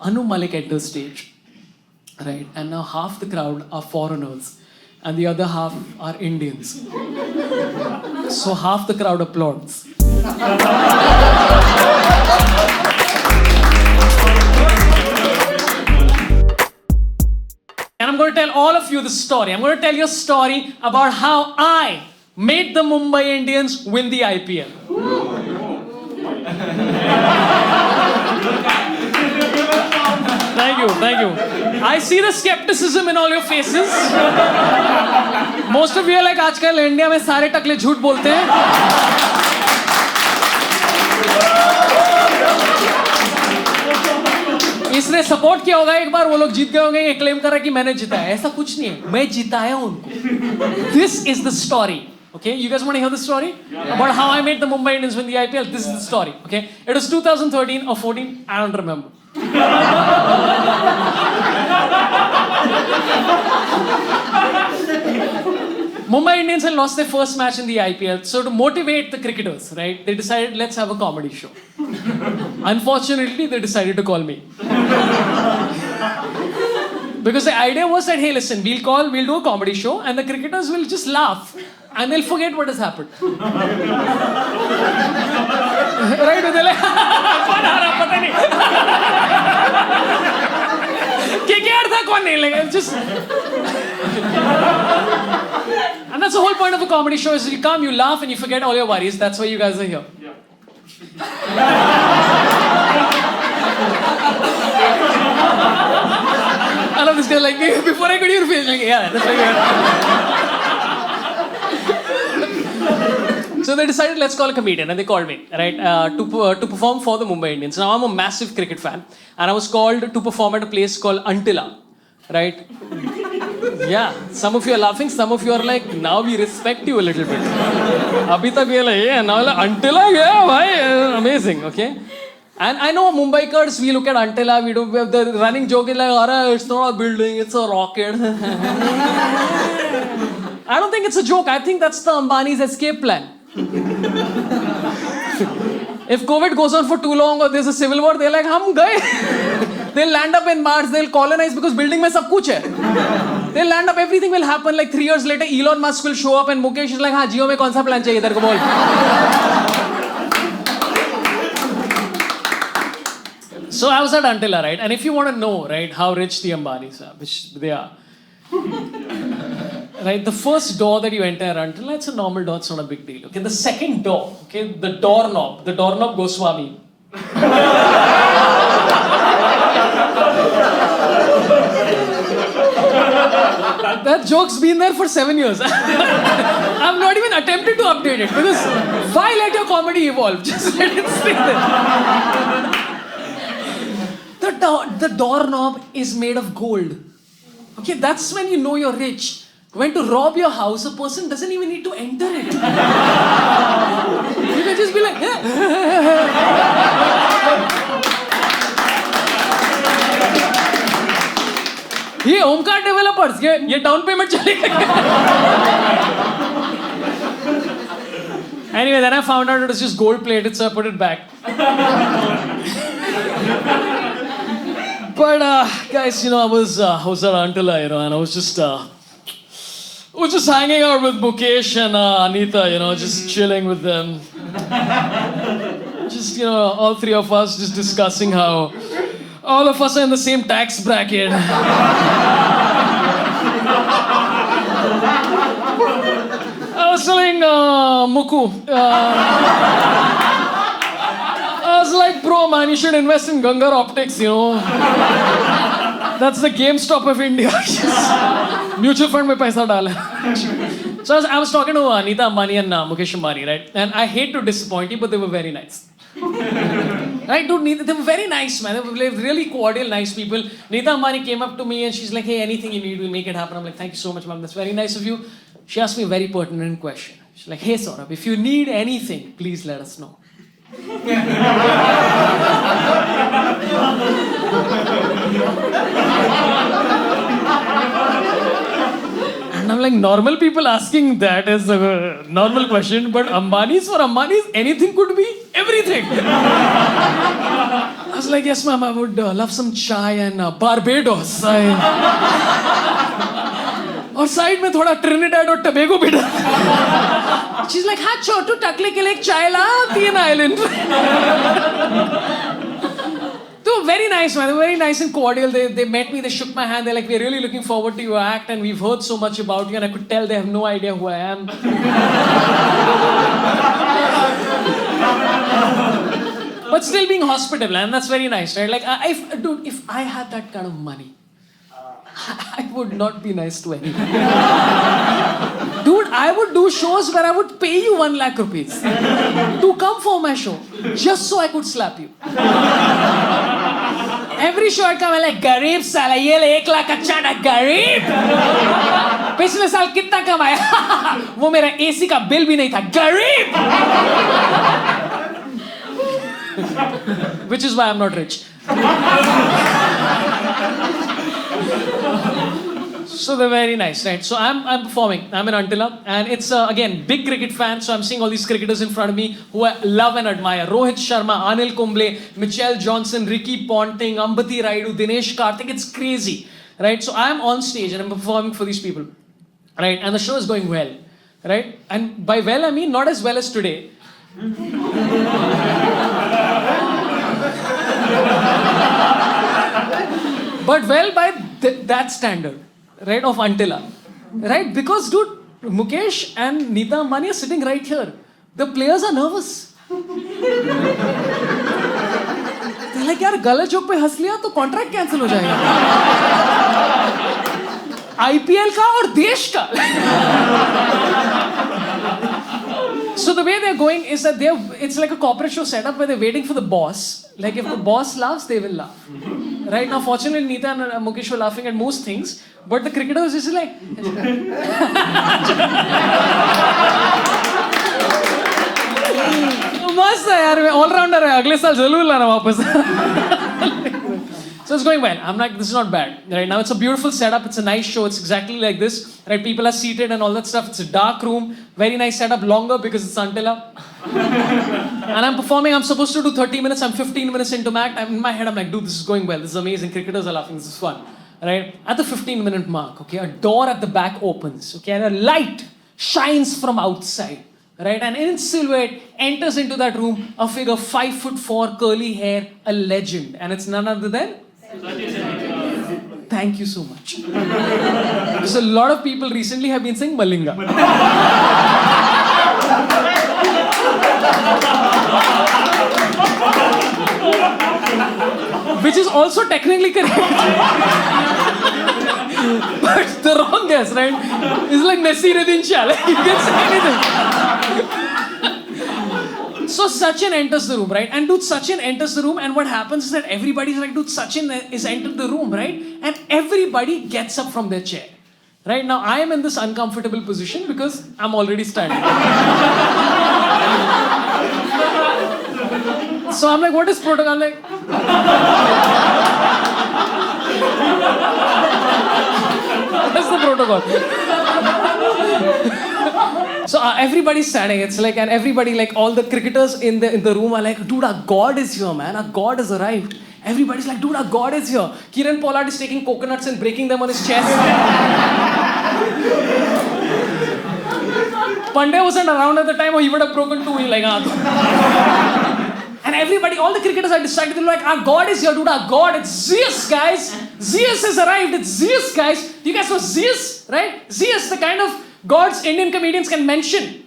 Anu Malik enters stage, right? And now half the crowd are foreigners and the other half are Indians. So half the crowd applauds. And I'm going to tell all of you the story. I'm going to tell you a story about how I made the Mumbai Indians win the IPL. Thank you. I see the skepticism in all your faces. Most of you are like, आजकल India में सारे टकले झूठ बोलते हैं. इसने support किया होगा एक बार, वो लोग जीत गए होंगे, ये क्लेम कर रहा है कि मैंने जिताया. ऐसा कुछ नहीं है, मैं जिताया उनको. This is the story. Okay, you guys want to hear the story? About how I made the Mumbai Indians win the IPL? This is the story. Okay, it was 2013 or 14, I don't remember. Mumbai Indians had lost their first match in the IPL, so to motivate the cricketers, right, they decided, let's have a comedy show. Unfortunately, they decided to call me. Because the idea was that, hey, listen, we'll do a comedy show and the cricketers will just laugh and they'll forget what has happened. Right? They're like, just... And that's the whole point of a comedy show, is you come, you laugh and you forget all your worries. That's why you guys are here. Yeah. I love this guy, like, before I could even finish, like, yeah, that's very good. So they decided, let's call a comedian, and they called me, right, to perform for the Mumbai Indians. Now, I'm a massive cricket fan, and I was called to perform at a place called Antilla, right? Yeah, some of you are laughing, some of you are like, now we respect you a little bit. Abhi tak ye like, yeah, now like, Antilla, yeah, bhai, amazing, okay? And I know Mumbaikars, we look at Antilla, we have the running joke is like, it's not a building, it's a rocket. I don't think it's a joke, I think that's the Ambani's escape plan. If COVID goes on for too long or there's a civil war, they're like, hum gaye. They'll land up in Mars, they'll colonize because building mein sab kuch hai. They'll land up, everything will happen. Like 3 years later, Elon Musk will show up and Mukesh is like, हाँ जियो में कौन सा plan चाहिए तेरे को बोल. So I was at Antilla, right? And if you want to know, right, how rich the Ambanis are, which they are, right, the first door that you enter Antilla, it's a normal door, it's not a big deal. Okay, the second door, okay, the doorknob Goswami. That joke's been there for 7 years. I've not even attempted to update it because why let your comedy evolve? Just let it stay there. The doorknob is made of gold. Okay, that's when you know you're rich. When to rob your house, a person doesn't even need to enter it. You can just be like, ये Omkar developers ये down payment चलेगा. Anyway, then I found out it was just gold plated, so I put it back. But guys, you know, I was at Antilla, you know, and I was just hanging out with Mukesh and Anita, you know, just chilling with them. Just, you know, all three of us just discussing how all of us are in the same tax bracket. I was telling Muku, I was like, bro, man, you should invest in Gangar Optics, you know. That's the GameStop of India. Mutual fund mein paisa dala. So I was talking to Anita Ambani and Mukesh Ambani, right? And I hate to disappoint you, but they were very nice. Right, dude, they were very nice, man. They were really cordial, nice people. Nita Ambani came up to me and she's like, hey, anything you need, we'll make it happen. I'm like, thank you so much, ma'am. That's very nice of you. She asked me a very pertinent question. She's like, hey, Saurabh, if you need anything, please let us know. And I'm like, normal people asking that is a normal question, but for Ambani's, anything could be everything. I was like, yes, ma'am, I would love some chai and Barbados. और side में थोड़ा Trinidad और टबेगो भी डाल. She's like, हाँ छोटू टकले के लिए एक चाय ला 3 island. So very nice, man. They were very nice and cordial. They met me. They shook my hand. They're like, we're really looking forward to your act, and we've heard so much about you. And I could tell they have no idea who I am. But still being hospitable, and that's very nice, right? Like, if I had that kind of money, I would not be nice to anyone. Dude, I would do shows where I would pay you 1 lakh rupees to come for my show, just so I could slap you. Every show I come, I'm like, गरीब साला, ये ले 1 लाख अच्छा ना गरीब. पिछले साल कितना कमाया? वो मेरा AC का बिल भी नहीं था, गरीब. Which is why I'm not rich. So they're very nice, right? So I'm performing. I'm in Antilla, and it's again big cricket fan. So I'm seeing all these cricketers in front of me who I love and admire: Rohit Sharma, Anil Kumble, Mitchell Johnson, Ricky Ponting, Ambati Rayudu, Dinesh Karthik. It's crazy, right? So I'm on stage and I'm performing for these people, right? And the show is going well, right? And by well I mean not as well as today. But well by that standard, right, of Antilla, right? Because, dude, Mukesh and Neeta Ambani are sitting right here. The players are nervous. They're like, यार गलत joke पे हंस लिया तो contract cancel हो जाएगा. IPL का और देश का. So the way they're going is that it's like a corporate show setup where they're waiting for the boss. Like if the boss laughs, they will laugh. Right now, fortunately, Neeta and Mukesh were laughing at most things, but the cricketers is like. मस्त है यार, all-rounder है, अगले साल जरूर लाना वापस. So it's going well. I'm like, this is not bad. Right now, it's a beautiful setup. It's a nice show. It's exactly like this. Right, people are seated and all that stuff. It's a dark room. Very nice setup. Longer because it's Antilla. And I'm performing. I'm supposed to do 30 minutes. I'm 15 minutes into my act. In my head, I'm like, dude, this is going well. This is amazing. Cricketers are laughing. This is fun. Right? At the 15-minute mark, okay, a door at the back opens. Okay, and a light shines from outside. Right? And in silhouette enters into that room a figure 5'4", curly hair, a legend. And it's none other than? Thank you so much. Because a lot of people recently have been saying Malinga. Which is also technically correct. But the wrong guess, right? It's like Nasiruddin Shah. Like, you can say anything. So Sachin enters the room, right? And dude, Sachin enters the room, and what happens is that everybody's like, dude, Sachin is entered the room, right? And everybody gets up from their chair. Right now, I am in this uncomfortable position because I'm already standing. So I'm like, what is protocol? I'm like, what's the protocol? So everybody's standing. It's like, and everybody, like all the cricketers in the room are like, dude, our God is here, man. Our God has arrived. Everybody's like, dude, our God is here. Kieran Pollard is taking coconuts and breaking them on his chest. Pandey wasn't around at the time, or he would have broken two. Like, and everybody, all the cricketers are distracted. They're like, our God is here, dude. Our God, it's Zeus, guys. Zeus has arrived. It's Zeus, guys. Do you guys know Zeus, right? Zeus, the kind of gods Indian comedians can mention.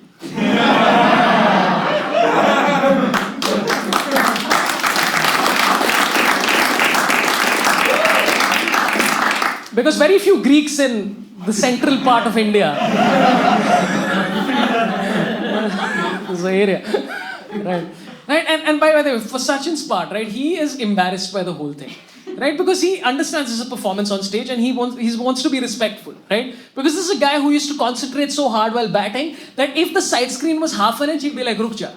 Because very few Greeks in the central part of India. This is the area. Right. Right. And by the way, for Sachin's part, right, he is embarrassed by the whole thing. Right? Because he understands this is a performance on stage and he wants to be respectful, right? Because this is a guy who used to concentrate so hard while batting that if the side screen was half an inch, he'd be like, Ruk ja.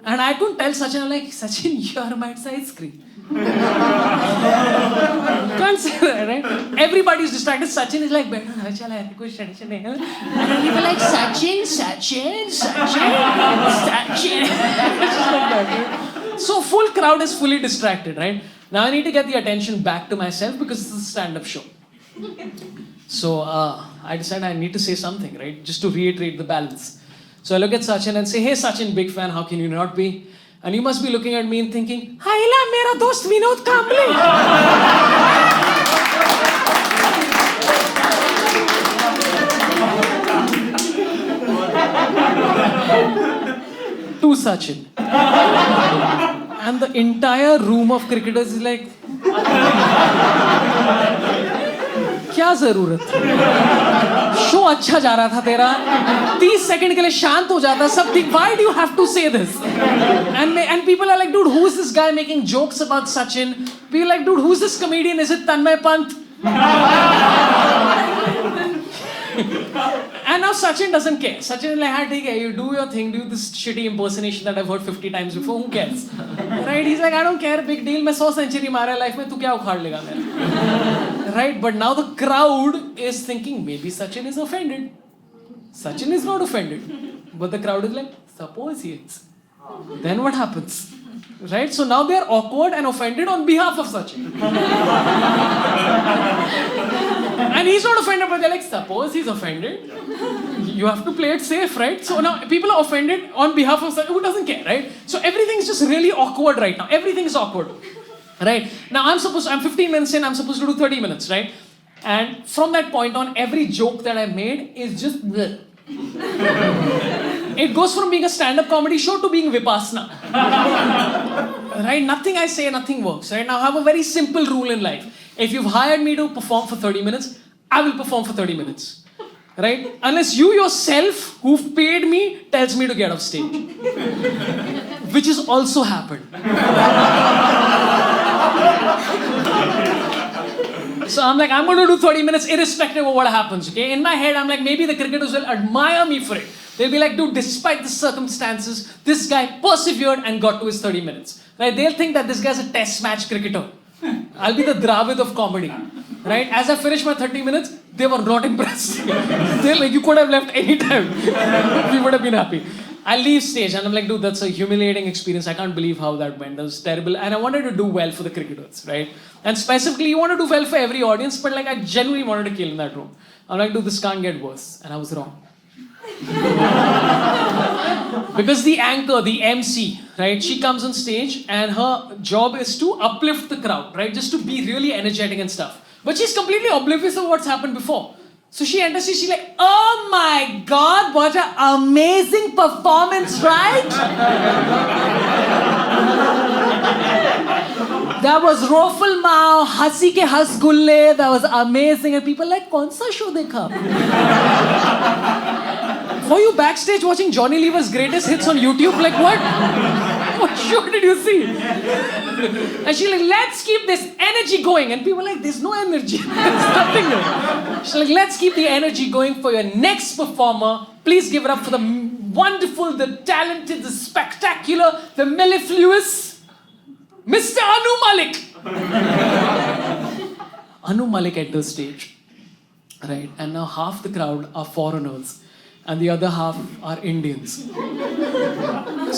And I couldn't tell Sachin, I'm like, Sachin, you're my side screen. Can't say that, right? Everybody's distracted. Sachin is like, and he'll be like, Sachin. So full crowd is fully distracted, right? Now I need to get the attention back to myself because it's a stand-up show. So I decided I need to say something, right? Just to reiterate the balance. So I look at Sachin and say, hey Sachin, big fan, how can you not be? And you must be looking at me and thinking, Haila, mera dost Vinod Kamble. To Sachin. And the entire room of cricketers is like, क्या जरूरत है? Show अच्छा जा रहा था तेरा, 30 second के लिए शांत हो जाता सब ठीक. Why do you have to say this? And people are like, dude, who is this guy making jokes about Sachin? People are like, dude, who's this comedian? Is it Tanmay Pant? And now Sachin doesn't care. Sachin is like, हाँ ठीक है, you do your thing, do this shitty impersonation that I've heard 50 times before. Who cares? Right? He's like, I don't care, big deal. मैं 100 century मारा life में, तू क्या उखाड़ लेगा मेरा? Right? But now the crowd is thinking maybe Sachin is offended. Sachin is not offended, but the crowd is like, suppose he is. Then what happens? Right? So now they are awkward and offended on behalf of Sachin. And he's not offended, but they're like, suppose he's offended. You have to play it safe, right? So now people are offended on behalf of Sachin. Who doesn't care, right? So everything's just really awkward right now. Everything is awkward. Right? Now I'm 15 minutes in, I'm supposed to do 30 minutes, right? And from that point on, every joke that I made is just bleh. It goes from being a stand-up comedy show to being Vipassana. Right? Nothing I say, nothing works. Right? Now I have a very simple rule in life. If you've hired me to perform for 30 minutes, I will perform for 30 minutes. Right? Unless you yourself, who've paid me, tells me to get off stage. Which has also happened. So I'm like, I'm going to do 30 minutes irrespective of what happens, okay? In my head, I'm like, maybe the cricketers will admire me for it. They'll be like, dude, despite the circumstances, this guy persevered and got to his 30 minutes. Right? They'll think that this guy's a test match cricketer. I'll be the Dravid of comedy. Right? As I finished my 30 minutes, they were not impressed. They're like, you could have left any time. We would have been happy. I leave stage and I'm like, dude, that's a humiliating experience. I can't believe how that went. That was terrible. And I wanted to do well for the cricketers, right? And specifically, you want to do well for every audience, but like I genuinely wanted to kill in that room. I'm like, dude, this can't get worse. And I was wrong. Because the anchor, the MC, right? She comes on stage and her job is to uplift the crowd, right? Just to be really energetic and stuff. But she's completely oblivious of what's happened before. So she enters, she's like, oh my God, what an amazing performance, right? That was Roful Mao, Hasi ke Hasgulle, that was amazing. And people like, kaun sa show dekha? Were you backstage watching Johnny Lever's greatest hits on YouTube? Like what? What show did you see? And she's like, let's keep this energy going. And people are like, there's no energy. There's nothing there. She's like, let's keep the energy going for your next performer. Please give it up for the wonderful, the talented, the spectacular, the mellifluous, Mr. Anu Malik. Anu Malik enters stage. Right? And now half the crowd are foreigners. And the other half are Indians.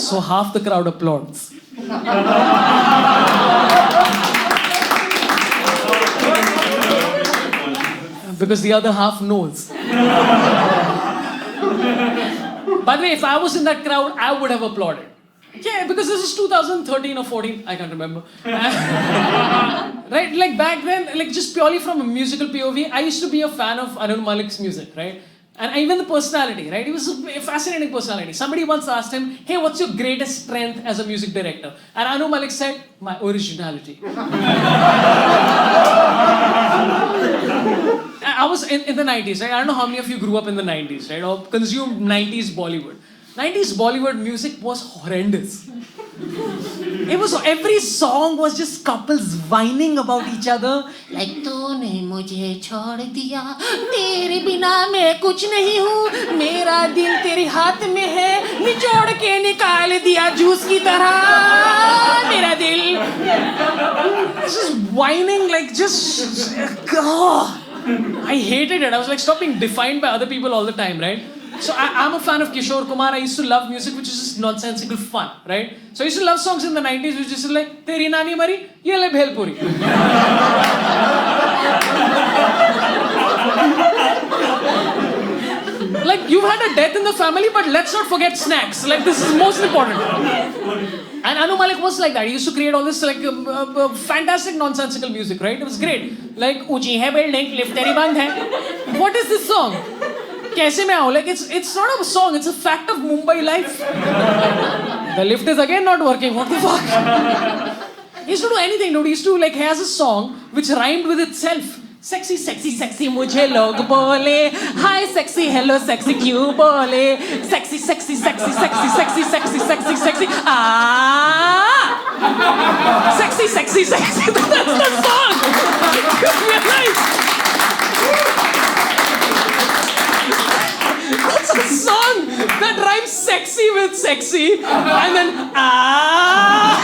So half the crowd applauds. Because the other half knows. By the way, if I was in that crowd, I would have applauded. Yeah, because this is 2013 or 14, I can't remember. Right, like back then, like just purely from a musical POV, I used to be a fan of Anu Malik's music, right? And even the personality, right? He was a fascinating personality. Somebody once asked him, hey, what's your greatest strength as a music director? And Anu Malik said, my originality. I was in the 90s, right? I don't know how many of you grew up in the 90s, right? Or consumed 90s Bollywood. 90s Bollywood music was horrendous. It was, every song was just couples whining about each other. Like, तूने मुझे छोड़ दिया, तेरे बिना मैं कुछ नहीं हूँ, मेरा दिल तेरे हाथ में है, निचोड़ के निकाल दिया जूस की तरह, मेरा दिल. Just whining, like, just, God. I hated it. I was like, stop being defined by other people all the time, right? So I'm a fan of Kishore Kumar. I used to love music which is just nonsensical fun, right? So I used to love songs in the 90s which is like, Teri nani mari, ye le bhel puri. Like, you've had a death in the family, but let's not forget snacks. Like, this is most important. And Anu Malik was like that. He used to create all this like fantastic nonsensical music, right? It was great. Like, Uchi hai building, lift teri band hai. What is this song? Kaise mein aao? Like, it's not a song, it's a fact of Mumbai life. The lift is again not working. What the fuck? He used to do anything, dude. He used to, like, he has a song which rhymed with itself. Sexy, sexy, sexy, mujhe log bole. Hi, sexy, hello, sexy, kyun bole? Sexy, sexy, sexy, sexy, sexy, sexy, sexy, sexy. Ah! Sexy, sexy, sexy. That's the song. You realize? That's a song that rhymes sexy with sexy, and then ah.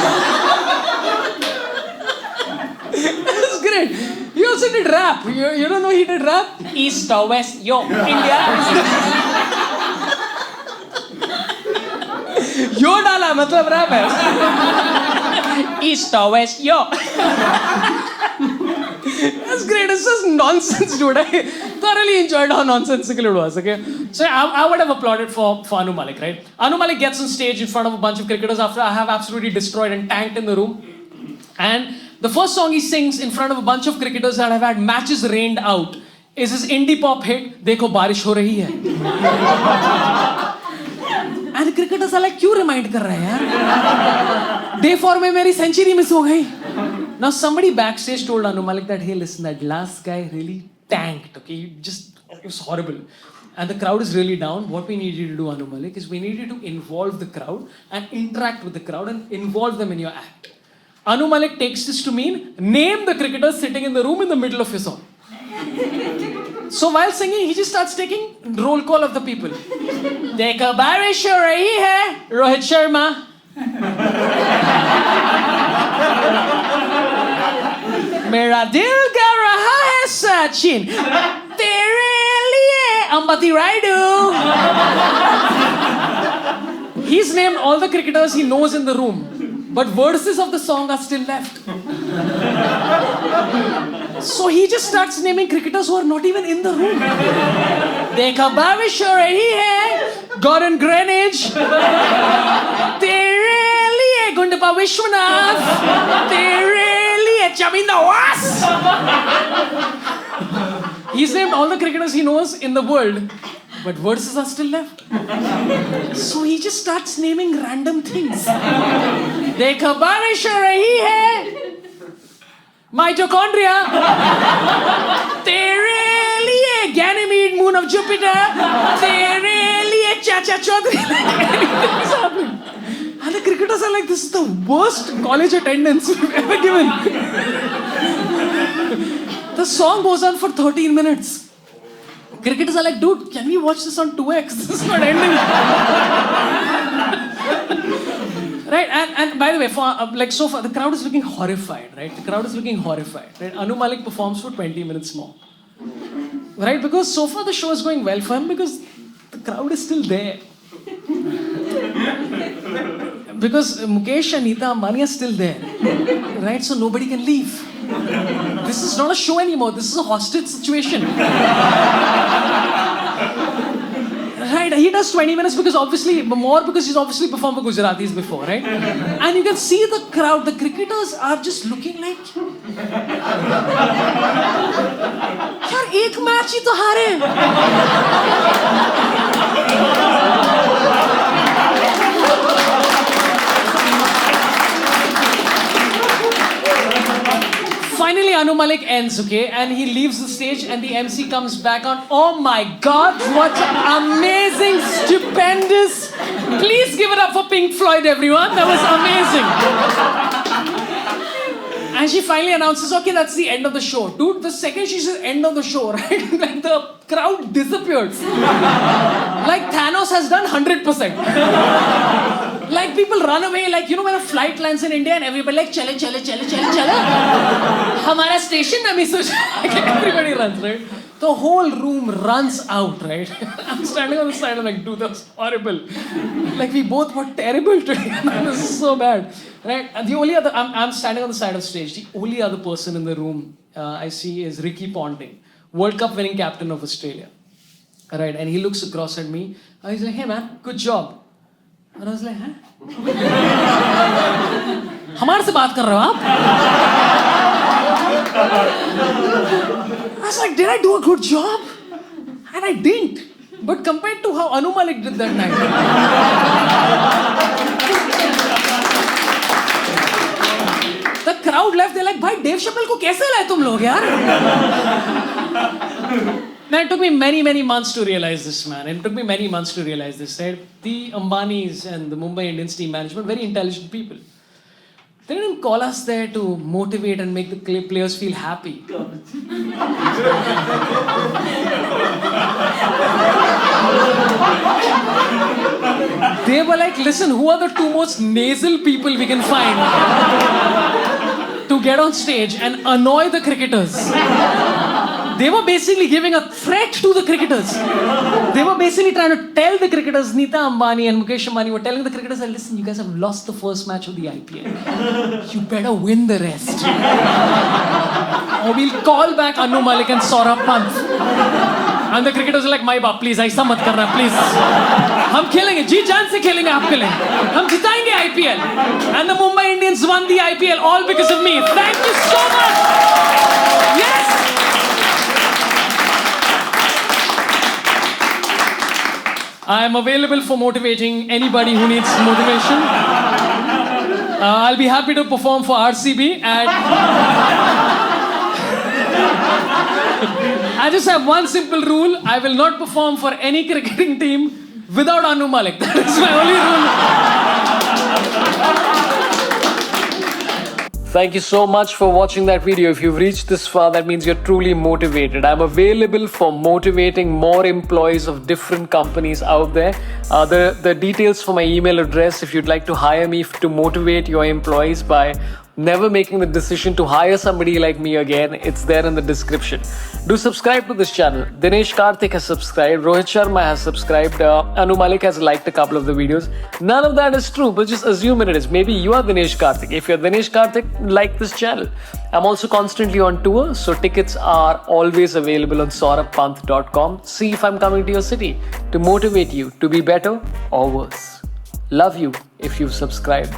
That's great. He also did rap. You don't know he did rap? East or West, yo, India. Yo डाला मतलब rap है. East or West, yo. That's great. It's just nonsense, dude. I thoroughly enjoyed how nonsensical it was. Okay, so I would have applauded for Anu Malik, right? Anu Malik gets on stage in front of a bunch of cricketers after I have absolutely destroyed and tanked in the room, and the first song he sings in front of a bunch of cricketers that have had matches rained out is his indie pop hit, Dekho Barish Ho Rahi Hai. And the cricketers are like, क्यों remind कर रहे हैं यार? Day 4 में मेरी century miss हो गई. Now somebody backstage told Anu Malik that, hey, listen, that last guy really tanked, okay? It was horrible. And the crowd is really down. What we need you to do, Anu Malik, is we need you to involve the crowd and interact with the crowd and involve them in your act. Anu Malik takes this to mean, name the cricketers sitting in the room in the middle of his song. So while singing, he just starts taking roll call of the people. Dekho barish ho rahi hai, Rohit Sharma. Mera dil ga raha hai, Sachin. Tere liye, Ambati Rayudu. He's named all the cricketers he knows in the room. But verses of the song are still left. So he just starts naming cricketers who are not even in the room. Dekho barish ho rahi hai, Gordon Greenwich. Tere liye Gundappa Vishwanath. Tere liye Chaminda Was. He's named all the cricketers he knows in the world. But verses are still left. So he just starts naming random things. Dekho barish ho rahi hai, mitochondria. Tere liye Ganymede, moon of Jupiter. Tere liye Chacha Chaudhary. Anything's happening. And the cricketers are like, this is the worst college attendance we've ever given. The song goes on for 13 minutes. Cricketers are like, dude, can we watch this on 2x? This is not ending. Right? And by the way, so far, the crowd is looking horrified, right? The crowd is looking horrified, right? Anu Malik performs for 20 minutes more. Right? Because so far the show is going well for him because the crowd is still there. Because Mukesh, Anita, Ambani are still there. Right? So nobody can leave. This is not a show anymore. This is a hostage situation. Right? He does 20 minutes because he's obviously performed for Gujaratis before, right? And you can see the crowd, the cricketers are just looking like, यार एक match ही तो हारे. Finally, Anu Malik ends, okay? And he leaves the stage and the MC comes back on. Oh my God, what amazing, stupendous. Please give it up for Pink Floyd, everyone. That was amazing. And she finally announces, okay, that's the end of the show. Dude, the second she says end of the show, right? Like the crowd disappears. Like Thanos has done 100%. Like people run away, like, you know, when a flight lands in India and everybody like, chale. हमारा station अभी सोचा everybody runs, right? The whole room runs out, right? I'm standing on the side, I'm like, dude, that was horrible. Like, we both were terrible today. This is so bad, right? And the only other, I'm standing on the side of stage. The only other person in the room I see is Ricky Ponting, World Cup winning captain of Australia, right? And he looks across at me. He's like, hey man, good job. And I was like, huh? हमारे से बात कर रहे हो आप? I was like, did I do a good job? And I didn't. But compared to how Anu Malik did that night. The crowd left, they're like, भाई Dave Chappelle को कैसे लाए तुम लोग यार? Man, it took me many months to realize this, man. It took me many months to realize this, right? The Ambanis and the Mumbai Indians team management, very intelligent people. They didn't call us there to motivate and make the players feel happy. They were like, listen, who are the two most nasal people we can find to get on stage and annoy the cricketers? They were basically giving a threat to the cricketers. They were basically trying to tell the cricketers, Nita Ambani and Mukesh Ambani were telling the cricketers, listen, you guys have lost the first match of the IPL. You better win the rest. Or we'll call back Anu Malik and Saurabh Pant. And the cricketers are like, my baap, please, aisa mat karna, please. हम खेलेंगे, जी जान से खेलेंगे आपके लिए. हम जिताएंगे IPL. And the Mumbai Indians won the IPL all because of me. Thank you so much. Yes. I am available for motivating anybody who needs motivation. I'll be happy to perform for RCB and I just have one simple rule. I will not perform for any cricketing team without Anu Malik. That is my only rule. Thank you so much for watching that video. If you've reached this far, that means you're truly motivated. I'm available for motivating more employees of different companies out there. The details for my email address, if you'd like to hire me to motivate your employees by never making the decision to hire somebody like me again, it's there in the description. Do subscribe to this channel. Dinesh Karthik has subscribed, Rohit Sharma has subscribed, Anu Malik has liked a couple of the videos. None of that is true, but just assume it is. Maybe you are Dinesh Karthik. If you're Dinesh Karthik, like this channel. I'm also constantly on tour, so tickets are always available on saurabhpant.com. See if I'm coming to your city to motivate you to be better or worse. Love you if you've subscribed.